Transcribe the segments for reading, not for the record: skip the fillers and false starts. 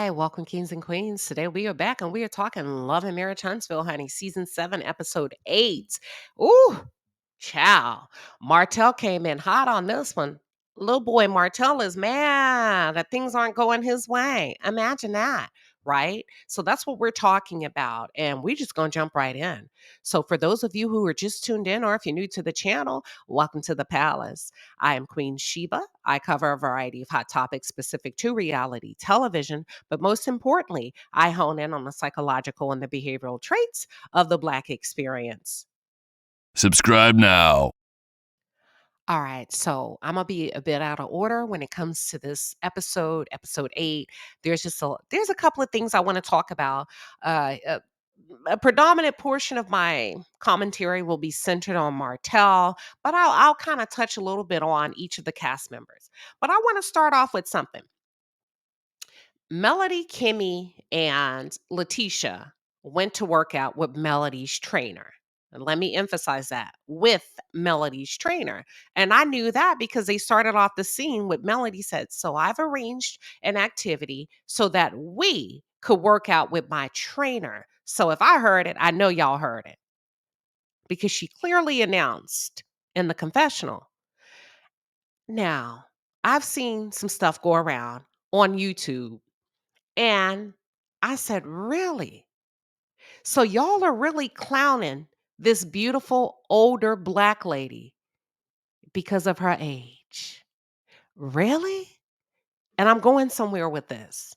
Hi, welcome, kings and queens. Today we are back and we are talking Love and Marriage Huntsville, honey, season 7, episode 8. Ooh, child. Martell came in hot on this one. Little boy Martell is mad that things aren't going his way. Imagine that, right? So that's what we're talking about. And we're just going to jump right in. So, for those of you who are just tuned in, or if you're new to the channel, welcome to the palace. I am Queen Sheba. I cover a variety of hot topics specific to reality television, but most importantly, I hone in on the psychological and the behavioral traits of the Black experience. Subscribe now. All right, so I'm gonna be a bit out of order when it comes to this episode 8. There's a couple of things I want to talk about. Uh, uh, a predominant portion of my commentary will be centered on Martell, but I'll kind of touch a little bit on each of the cast members. But I want to start off with something. Melody, Kimmy, and Letitia went to work out with Melody's trainer. And let me emphasize that, with Melody's trainer. And I knew that because they started off the scene with Melody said, "So I've arranged an activity so that we could work out with my trainer." So if I heard it, I know y'all heard it because she clearly announced in the confessional. Now, I've seen some stuff go around on YouTube. And I said, "Really? So y'all are really clowning this beautiful older Black lady because of her age? Really?" And I'm going somewhere with this.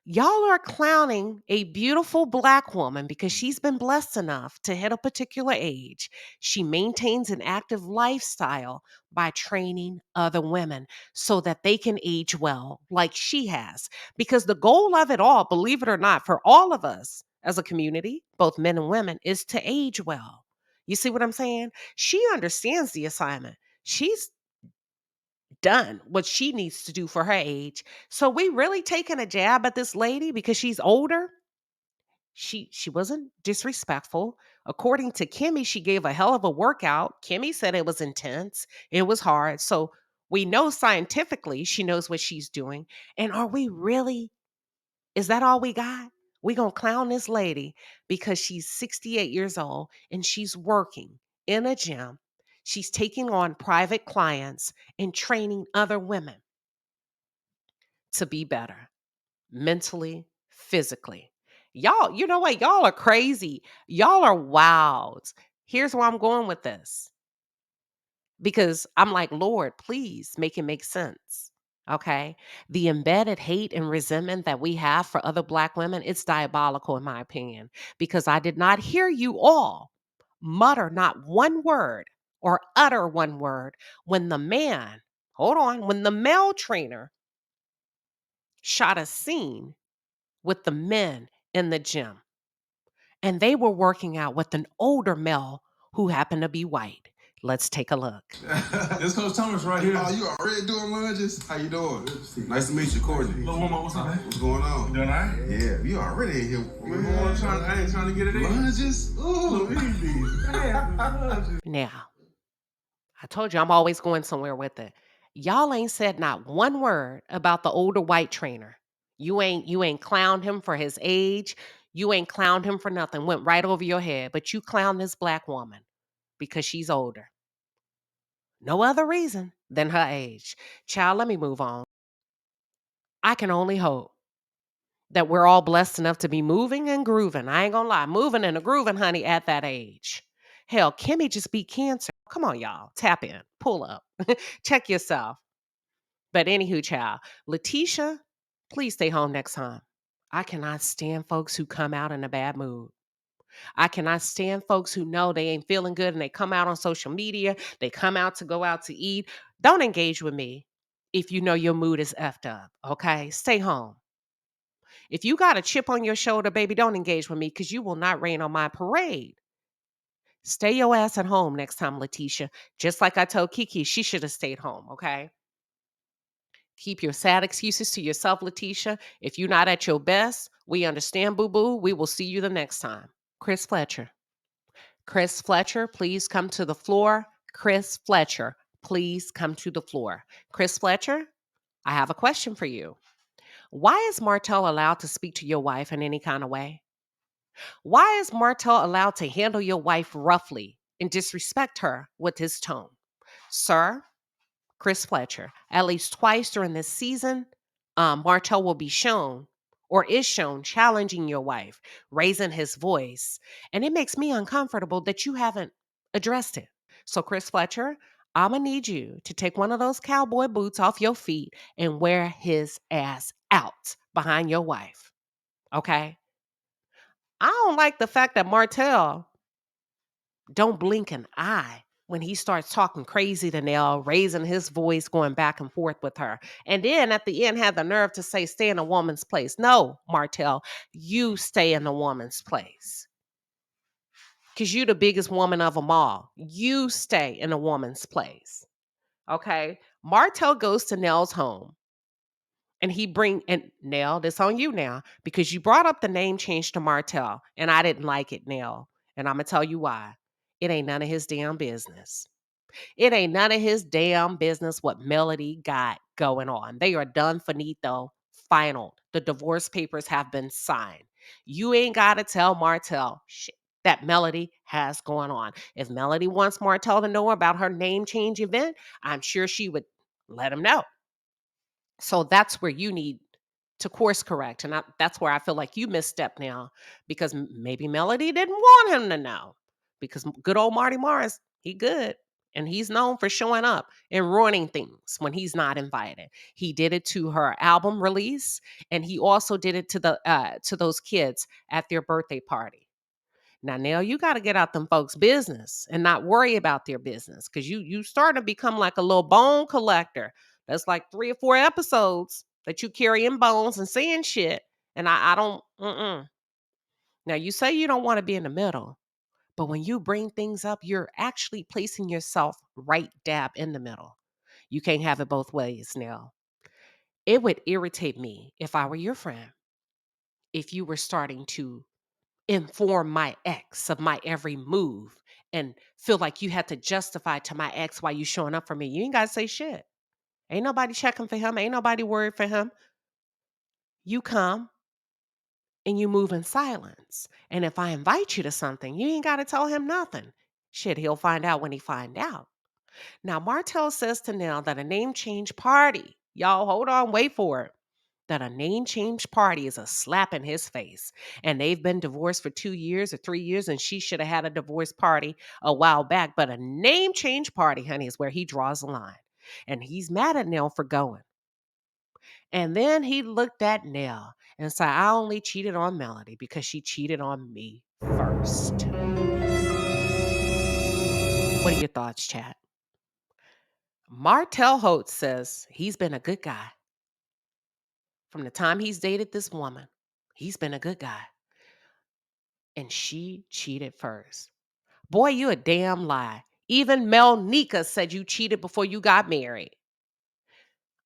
Y'all are clowning a beautiful Black woman because she's been blessed enough to hit a particular age. She maintains an active lifestyle by training other women so that they can age well, like she has. Because the goal of it all, believe it or not, for all of us as a community, both men and women, is to age well. You see what I'm saying? She understands the assignment. She's done what she needs to do for her age. So we really taking a jab at this lady because she's older? She wasn't disrespectful. According to Kimmy, she gave a hell of a workout. Kimmy said it was intense. It was hard. So we know scientifically she knows what she's doing. And are we really, is that all we got? We gonna clown this lady because she's 68 years old and she's working in a gym. She's taking on private clients and training other women to be better mentally, physically. Y'all, you know what? Y'all are crazy. Y'all are wild. Here's where I'm going with this because I'm like, Lord, please make it make sense. Okay. The embedded hate and resentment that we have for other Black women, it's diabolical, in my opinion, because I did not hear you all mutter not one word or utter one word when the man, hold on, when the male trainer shot a scene with the men in the gym. And they were working out with an older male who happened to be white. Let's take a look. This Coach Thomas right here. Oh, you already doing lunges? How you doing? Nice to meet you, Courtney. Little woman, what's up, man? What's going on? You doing all right? Yeah, you already in here. I ain't trying to get it in. Lunges? Ooh. Now, I told you I'm always going somewhere with it. Y'all ain't said not one word about the older white trainer. You ain't clowned him for his age. You ain't clowned him for nothing. Went right over your head. But you clown this Black woman because she's older. No other reason than her age. Child, let me move on. I can only hope that we're all blessed enough to be moving and grooving. I ain't gonna lie, moving and a grooving, honey, at that age. Hell, Kimmy just beat cancer. Come on, y'all. Tap in, pull up, check yourself. But anywho, child, Letitia, please stay home next time. I cannot stand folks who come out in a bad mood. I cannot stand folks who know they ain't feeling good and they come out on social media. They come out to go out to eat. Don't engage with me if you know your mood is effed up, okay? Stay home. If you got a chip on your shoulder, baby, don't engage with me because you will not rain on my parade. Stay your ass at home next time, Letitia. Just like I told Kiki, she should have stayed home, okay? Keep your sad excuses to yourself, Letitia. If you're not at your best, we understand, boo-boo. We will see you the next time. Chris Fletcher. Chris Fletcher, please come to the floor. Chris Fletcher, please come to the floor. Chris Fletcher, I have a question for you. Why is Martell allowed to speak to your wife in any kind of way? Why is Martell allowed to handle your wife roughly and disrespect her with his tone? Sir, Chris Fletcher, at least twice during this season, Martell will be shown or is shown challenging your wife, raising his voice. And it makes me uncomfortable that you haven't addressed it. So, Chris Fletcher, I'm going to need you to take one of those cowboy boots off your feet and wear his ass out behind your wife. Okay? I don't like the fact that Martell don't blink an eye when he starts talking crazy to Nell, raising his voice, going back and forth with her. And then at the end had the nerve to say, stay in a woman's place. No, Martell, you stay in a woman's place. Because you the biggest woman of them all. You stay in a woman's place. Okay? Martell goes to Nell's home. And Nell, this on you now, because you brought up the name change to Martell, and I didn't like it, Nell. And I'm going to tell you why. It ain't none of his damn business. It ain't none of his damn business what Melody got going on. They are done finito, final. The divorce papers have been signed. You ain't got to tell Martell shit that Melody has going on. If Melody wants Martell to know about her name change event, I'm sure she would let him know. So that's where you need to course correct. And that's where I feel like you misstep now because maybe Melody didn't want him to know because good old Marty Morris, he good. And he's known for showing up and ruining things when he's not invited. He did it to her album release, and he also did it to those kids at their birthday party. Now, Nell, you got to get out them folks' business and not worry about their business because you starting to become like a little bone collector. That's like 3 or 4 episodes that you carrying bones and saying shit. And I don't, Now, you say you don't want to be in the middle, but when you bring things up, you're actually placing yourself right dab in the middle. You can't have it both ways, Nell. It would irritate me if I were your friend, if you were starting to inform my ex of my every move and feel like you had to justify to my ex why you showing up for me. You ain't got to say shit. Ain't nobody checking for him. Ain't nobody worried for him. You come and you move in silence. And if I invite you to something, you ain't got to tell him nothing. Shit, he'll find out when he find out. Now, Martell says to Nell that a name change party, y'all hold on, wait for it, that a name change party is a slap in his face. And they've been divorced for 2 years or 3 years, and she should have had a divorce party a while back. But a name change party, honey, is where he draws the line. And he's mad at Nell for going. And then he looked at Nell and said, I only cheated on Melody because she cheated on me first. What are your thoughts, chat? Martell Holt says he's been a good guy. From the time he's dated this woman, he's been a good guy. And she cheated first. Boy, you a damn lie. Even Mel Nika said you cheated before you got married.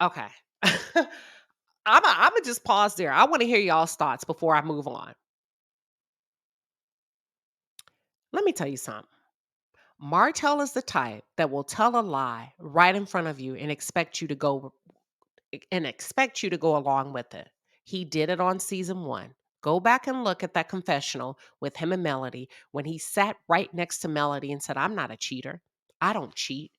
Okay. I'm going to just pause there. I want to hear y'all's thoughts before I move on. Let me tell you something. Martell is the type that will tell a lie right in front of you and expect you to go along with it. He did it on season 1. Go back and look at that confessional with him and Melody when he sat right next to Melody and said, I'm not a cheater. I don't cheat.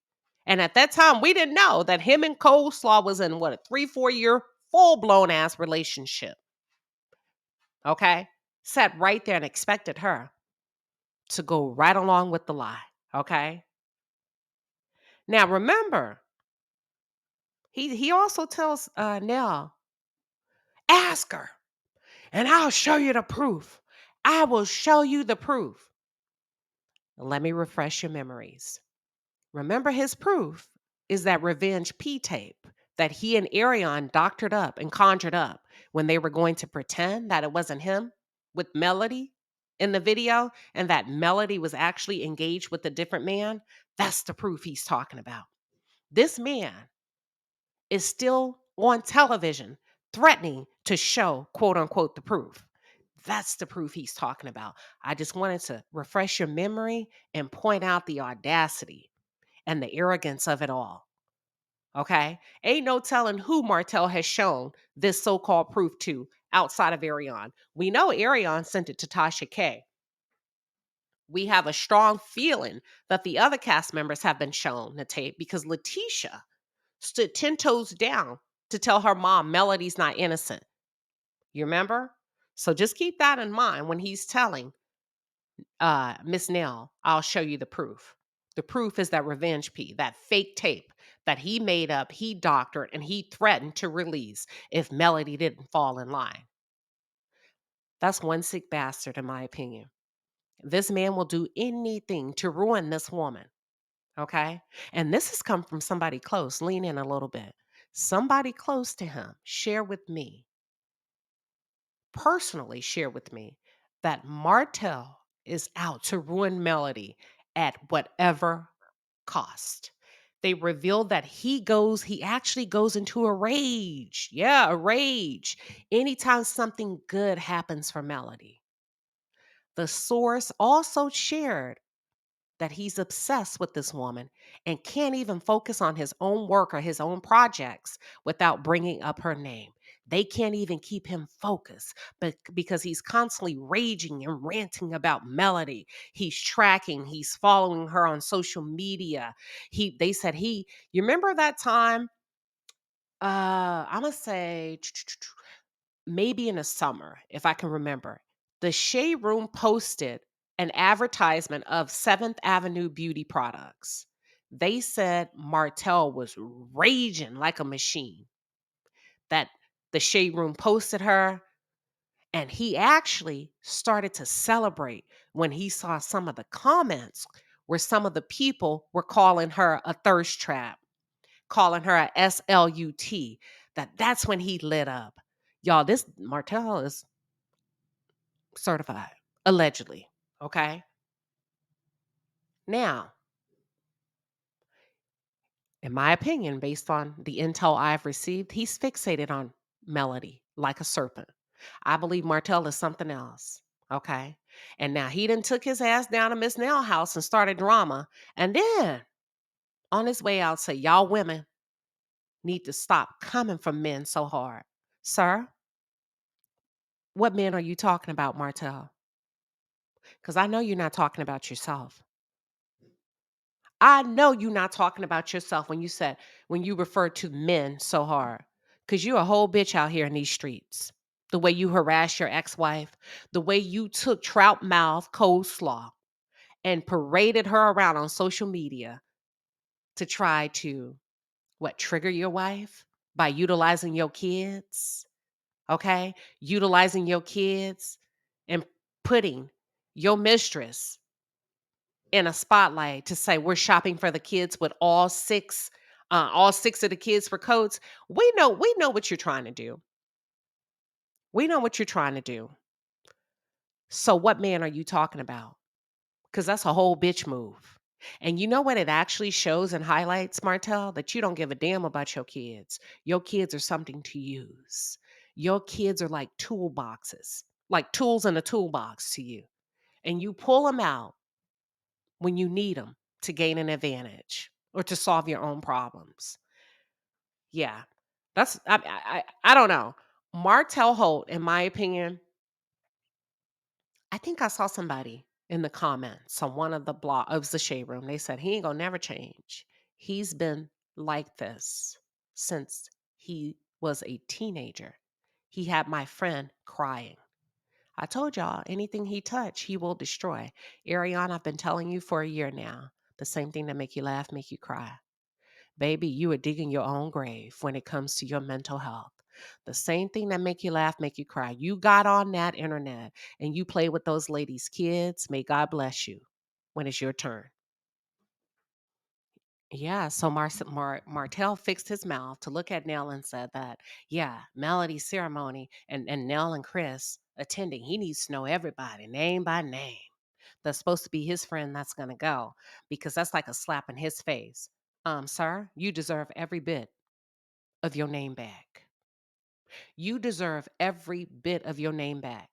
And at that time, we didn't know that him and Coleslaw was in a 3-4 year full-blown ass relationship. Okay? Sat right there and expected her to go right along with the lie. Okay? Now remember, he also tells Nell, ask her, and I'll show you the proof. I will show you the proof. Let me refresh your memories. Remember, his proof is that revenge P tape that he and Arion doctored up and conjured up when they were going to pretend that it wasn't him with Melody in the video and that Melody was actually engaged with a different man. That's the proof he's talking about. This man is still on television threatening to show, quote unquote, the proof. That's the proof he's talking about. I just wanted to refresh your memory and point out the audacity and the arrogance of it all. Okay. Ain't no telling who Martell has shown this so called proof to outside of Ariane. We know Ariane sent it to Tasha K. We have a strong feeling that the other cast members have been shown the tape because Letitia stood 10 toes down to tell her mom Melody's not innocent. You remember? So just keep that in mind when he's telling Miss Nell, I'll show you the proof. The proof is that revenge P, that fake tape that he made up, he doctored, and he threatened to release if Melody didn't fall in line. That's one sick bastard, in my opinion. This man will do anything to ruin this woman. Okay. And this has come from somebody close. Lean in a little bit. Somebody close to him. Share with me, personally, share with me that Martell is out to ruin Melody at whatever cost. They revealed that he actually goes into a rage. Yeah, a rage. Anytime something good happens for Melody. The source also shared that he's obsessed with this woman and can't even focus on his own work or his own projects without bringing up her name. They can't even keep him focused but because he's constantly raging and ranting about Melody. He's tracking, he's following her on social media. They said you remember that time I'm going to say maybe in the summer, if I can remember, the Shade Room posted an advertisement of 7th Avenue beauty products. They said Martell was raging like a machine, that the Shade Room posted her, and he actually started to celebrate when he saw some of the comments where some of the people were calling her a thirst trap, calling her a SLUT. That's when he lit up. Y'all, this Martell is certified, allegedly. Okay. Now, in my opinion, based on the intel I've received, he's fixated on Melody like a serpent. I believe Martell is something else. Okay. And now he done took his ass down to Miss Nell house and started drama. And then on his way out, say, y'all women need to stop coming for men so hard. Sir, what men are you talking about, Martell? Because I know you're not talking about yourself. I know you're not talking about yourself when you refer to men so hard. Because you're a whole bitch out here in these streets. The way you harass your ex-wife, the way you took Trout Mouth Coleslaw and paraded her around on social media to try to, trigger your wife by utilizing your kids. Okay? Utilizing your kids and putting your mistress in a spotlight to say we're shopping for the kids with all six of the kids for coats. We know what you're trying to do. We know what you're trying to do. So what man are you talking about? Because that's a whole bitch move. And you know what it actually shows and highlights, Martell? That you don't give a damn about your kids. Your kids are something to use. Your kids are like toolboxes, like tools in a toolbox to you. And you pull them out when you need them to gain an advantage or to solve your own problems. Yeah, I don't know. Martell Holt, in my opinion, I think I saw somebody in the comments on one of the blog of the Shade Room. They said he ain't gonna never change. He's been like this since he was a teenager. He had my friend crying. I told y'all, anything he touch, he will destroy. Ariana, I've been telling you for a year now. The same thing that make you laugh, make you cry. Baby, you are digging your own grave when it comes to your mental health. The same thing that make you laugh, make you cry. You got on that internet and you play with those ladies' kids. May God bless you when it's your turn. Yeah, so Martell fixed his mouth to look at Nell and said that, yeah, Melody's ceremony and Nell and Chris attending, he needs to know everybody name by name. That's supposed to be his friend that's going to go because that's like a slap in his face. Sir, you deserve every bit of your name back. You deserve every bit of your name back.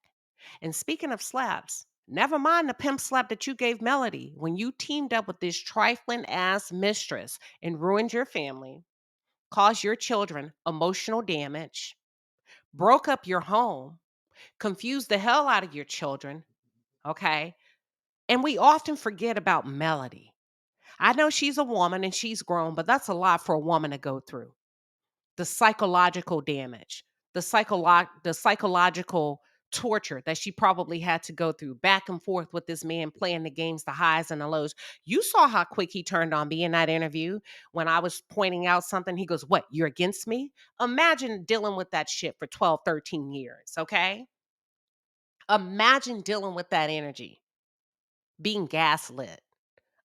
And speaking of slaps, never mind the pimp slap that you gave Melody when you teamed up with this trifling ass mistress and ruined your family. caused your children emotional damage, broke up your home, confused the hell out of your children, okay? And we often forget about Melody. I know she's a woman and she's grown, but that's a lot for a woman to go through. The psychological damage, the psychological torture that she probably had to go through back and forth with this man playing the games, the highs and the lows. You saw how quick he turned on me in that interview when I was pointing out something. He goes, "What? You're against me?" Imagine dealing with that shit for 12, 13 years, okay? Imagine dealing with that energy, being gaslit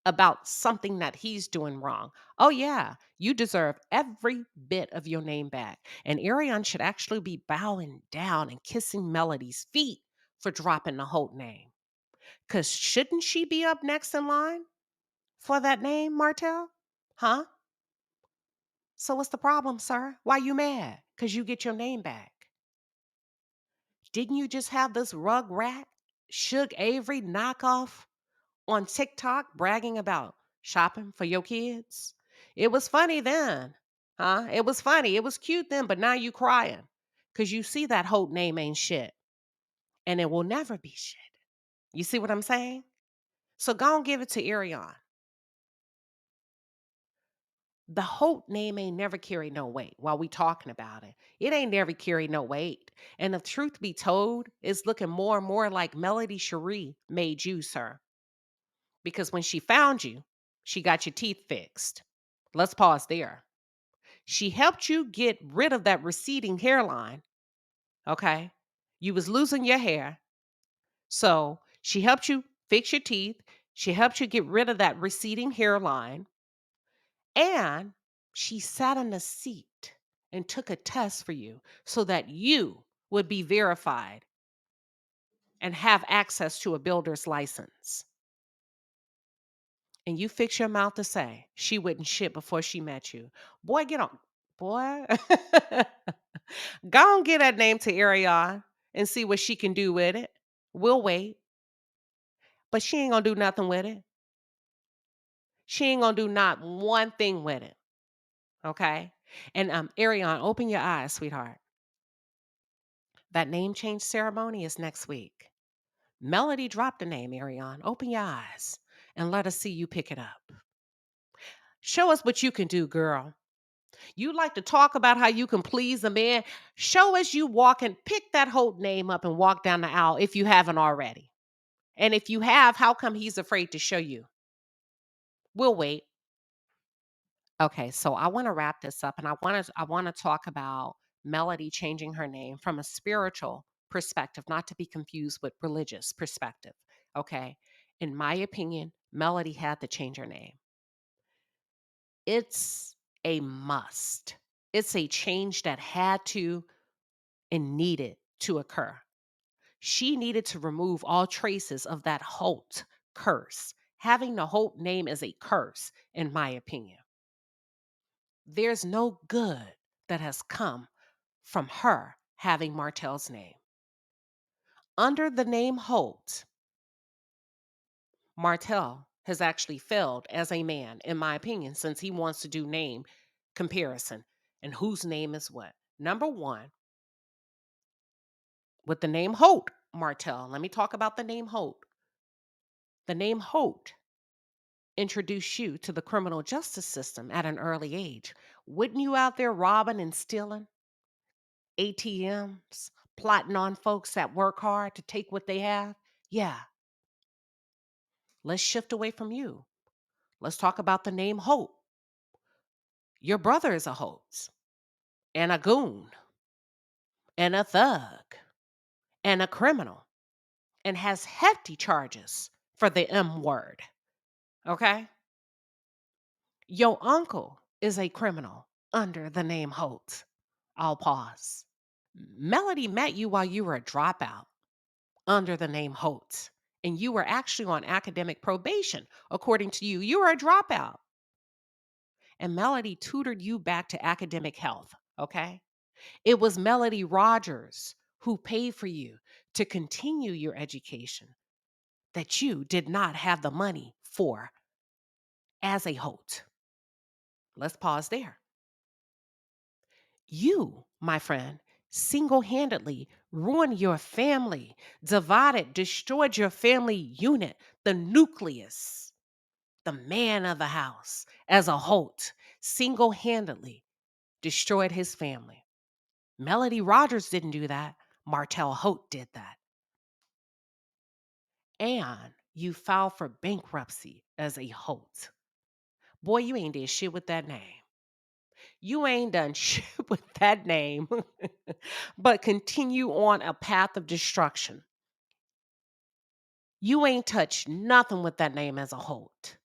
about something that he's doing wrong. Oh, yeah, you deserve every bit of your name back. And Ariane should actually be bowing down and kissing Melody's feet for dropping the Holt name. Because shouldn't she be up next in line for that name, Martell? Huh? So what's the problem, sir? Why you mad? Because you get your name back. Didn't you just have this rug rat, Suge Avery knockoff on TikTok bragging about shopping for your kids? It was funny then, huh? It was funny. It was cute then, but now you crying because you see that Holt name ain't shit and it will never be shit. You see what I'm saying? So go and give it to Ariane. The Holt name ain't never carried no weight while we talking about it. It ain't never carried no weight. And the truth be told, it's looking more and more like Melody Cherie made you, sir. Because when she found you, she got your teeth fixed. Let's pause there. She helped you get rid of that receding hairline, okay? You was losing your hair. So, she helped you fix your teeth. She helped you get rid of that receding hairline, and she sat in a seat and took a test for you so that you would be verified and have access to a builder's license. And you fix your mouth to say she wouldn't shit before she met you. Boy, get on. Boy. Go and get that name to Ariane and see what she can do with it. We'll wait. But she ain't gonna do nothing with it. She ain't gonna do not one thing with it. Okay? And Ariane, open your eyes, sweetheart. That name change ceremony is next week. Melody dropped the name, Ariane. Open your eyes and let us see you pick it up. Show us what you can do, girl. You like to talk about how you can please a man. Show us you walk and pick that Holt name up and walk down the aisle if you haven't already. And if you have, how come he's afraid to show you? We'll wait. Okay, so I want to wrap this up and I want to talk about Melody changing her name from a spiritual perspective, not to be confused with religious perspective. Okay? In my opinion, Melody had to change her name. It's a must. It's a change that had to and needed to occur. She needed to remove all traces of that Holt curse. Having the Holt name is a curse, in my opinion. There's no good that has come from her having Martell's name. Under the name Holt, Martell has actually failed as a man, in my opinion, since he wants to do name comparison and whose name is what. Number one, with the name Holt, Martell, let me talk about the name Holt. The name Holt introduced you to the criminal justice system at an early age. Wouldn't you out there robbing and stealing ATMs, plotting on folks that work hard to take what they have? Yeah, let's shift away from you. Let's talk about the name Holt. Your brother is a hoax and a goon and a thug and a criminal and has hefty charges for the M word. Okay? Your uncle is a criminal under the name Holt. I'll pause. Melody met you while you were a dropout under the name Holt, and you were actually on academic probation. According to you, you were a dropout. And Melody tutored you back to academic health, okay? It was Melody Rogers who paid for you to continue your education that you did not have the money for as a Holt. Let's pause there. You, my friend, single-handedly ruined your family, divided, destroyed your family unit, the nucleus, the man of the house, as a Holt, single-handedly destroyed his family. Melody Rogers didn't do that. Martell Holt did that. And you filed for bankruptcy as a Holt. Boy, you ain't did shit with that name. You ain't done shit with that name, but continue on a path of destruction. You ain't touched nothing with that name as a Holt.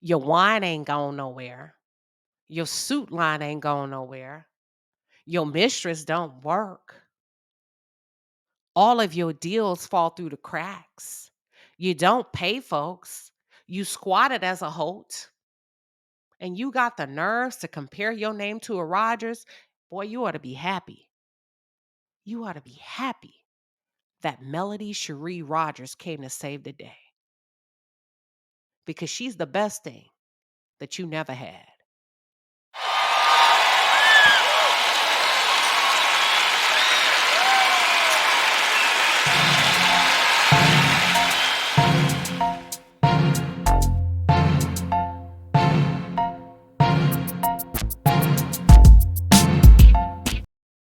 Your wine ain't gone nowhere. Your suit line ain't gone nowhere. Your mistress don't work. All of your deals fall through the cracks. You don't pay folks. You squatted as a Holt. And you got the nerves to compare your name to a Rogers. Boy, you ought to be happy. You ought to be happy that Melody Cherie Rogers came to save the day. Because she's the best thing that you never had.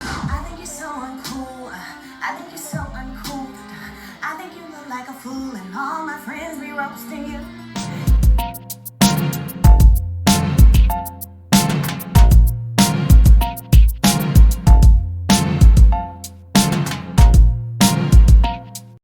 I think you're so uncool. I think you're so uncool. I think you look like a fool, and all my friends be roasting you.